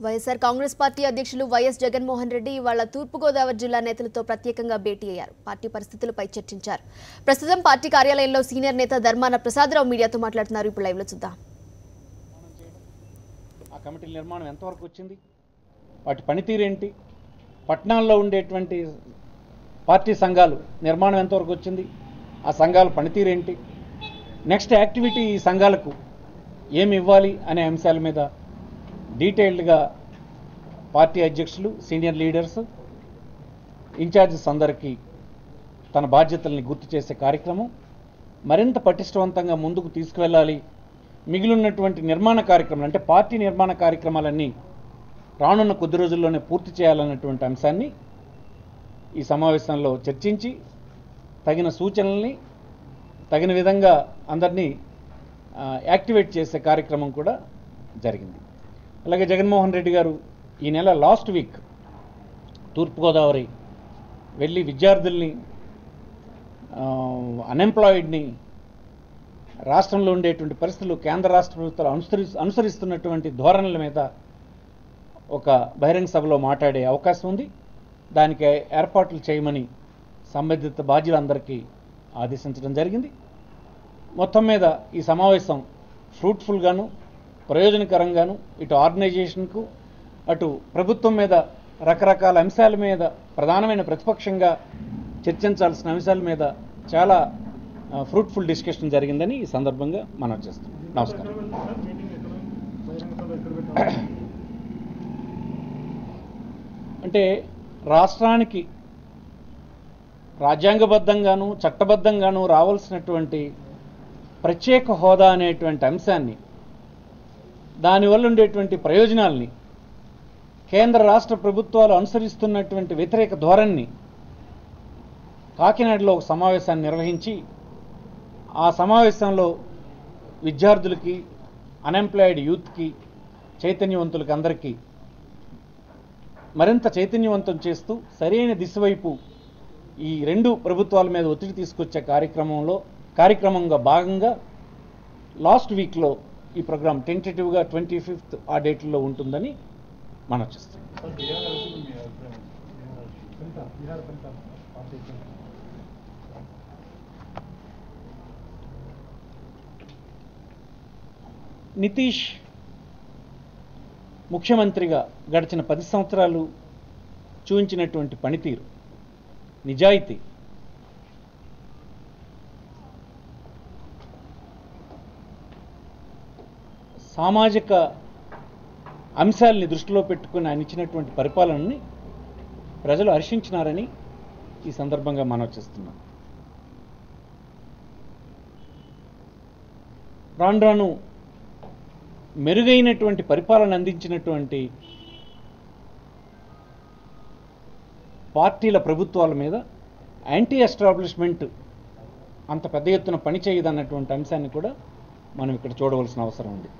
YSR Congress party అధ్యక్షులు YS Jaganmohan Reddy ఇవాళ తూర్పుగోదావరి జిల్లా నేతలతో ప్రత్యేకంగా భేటీ అయ్యారు. పార్టీ పరిస్థితులపై చర్చించారు. ప్రస్తుతం పార్టీ కార్యాలయంలో సీనియర్ నేత ధర్మాన ప్రసాదరావు మీడియాతో మాట్లాడుతున్నారు. ఇప్పుడు లైవ్ లో చూద్దాం. ఆ కమిటీల నిర్మాణం ఎంతవరకు వచ్చింది, వాటి పనితీరు ఏంటి, పట్టణాల్లో ఉండేటువంటి పార్టీ సంఘాలు నిర్మాణం ఎంతవరకు వచ్చింది, ఆ సంఘాల పనితీరు ఏంటి, నెక్స్ట్ యాక్టివిటీ ఈ సంఘాలకు ఏమి ఇవ్వాలి అనే అంశాల మీద డీటెయిల్డ్గా పార్టీ అధ్యక్షులు, సీనియర్ లీడర్స్, ఇన్ఛార్జెస్ అందరికీ తన బాధ్యతల్ని గుర్తు చేసే కార్యక్రమం మరింత పటిష్టవంతంగా ముందుకు తీసుకువెళ్ళాలి. మిగిలినటువంటి నిర్మాణ కార్యక్రమాలు అంటే పార్టీ నిర్మాణ కార్యక్రమాలన్నీ రానున్న కొద్ది రోజుల్లోనే పూర్తి చేయాలన్నటువంటి అంశాన్ని ఈ సమావేశంలో చర్చించి తగిన సూచనల్ని తగిన విధంగా అందరినీ యాక్టివేట్ చేసే కార్యక్రమం కూడా జరిగింది. అలాగే జగన్మోహన్ రెడ్డి గారు ఈ నెల లాస్ట్ వీక్ తూర్పుగోదావరి వెళ్ళి విద్యార్థుల్ని, అన్ఎంప్లాయిడ్ని, రాష్ట్రంలో ఉండేటువంటి పరిస్థితులు, కేంద్ర రాష్ట్ర ప్రభుత్వాలు అనుసరిస్తున్నటువంటి ధోరణుల మీద ఒక బహిరంగ సభలో మాట్లాడే అవకాశం ఉంది. దానికి ఏర్పాట్లు చేయమని సంబంధిత బాధ్యులందరికీ ఆదేశించడం జరిగింది. మొత్తం మీద ఈ సమావేశం ఫ్రూట్ఫుల్గాను, ప్రయోజనకరంగాను ఇటు ఆర్గనైజేషన్కు, అటు ప్రభుత్వం మీద రకరకాల అంశాల మీద ప్రధానమైన ప్రతిపక్షంగా చర్చించాల్సిన అంశాల మీద చాలా ఫ్రూట్ఫుల్ డిస్కషన్ జరిగిందని ఈ సందర్భంగా మనం చేస్తాం. నమస్కారం. అంటే రాష్ట్రానికి రాజ్యాంగబద్ధంగాను చట్టబద్ధంగాను రావాల్సినటువంటి ప్రత్యేక హోదా అనేటువంటి అంశాన్ని, దానివల్ల ఉండేటువంటి ప్రయోజనాల్ని, కేంద్ర రాష్ట్ర ప్రభుత్వాలు అనుసరిస్తున్నటువంటి వ్యతిరేక ధోరణిని కాకినాడలో ఒక సమావేశాన్ని నిర్వహించి ఆ సమావేశంలో విద్యార్థులకి, అన్ఎంప్లాయిడ్ యూత్కి, చైతన్యవంతులకి అందరికీ మరింత చైతన్యవంతం చేస్తూ సరైన దిశ వైపు ఈ రెండు ప్రభుత్వాల మీద ఒత్తిడి తీసుకొచ్చే కార్యక్రమంగా భాగంగా లాస్ట్ వీక్లో ఈ ప్రోగ్రాం టెంటేటివ్గా 25th ఆ డేట్లో ఉంటుందని మనం చేస్తాం. నితీష్ ముఖ్యమంత్రిగా గడిచిన 10 సంవత్సరాలు చూపించినటువంటి పనితీరు, నిజాయితీ, సామాజిక అంశాలని దృష్టిలో పెట్టుకుని ఆయన ఇచ్చినటువంటి పరిపాలనని ప్రజలు హర్షించినారని ఈ సందర్భంగా మనం చేస్తున్నాం. రాను రాను మెరుగైనటువంటి పరిపాలన అందించినటువంటి పార్టీల ప్రభుత్వాల మీద యాంటీ ఎస్టాబ్లిష్మెంట్ అంత పెద్ద ఎత్తున పనిచేయదన్నటువంటి అంశాన్ని కూడా మనం ఇక్కడ చూడవలసిన అవసరం ఉంది.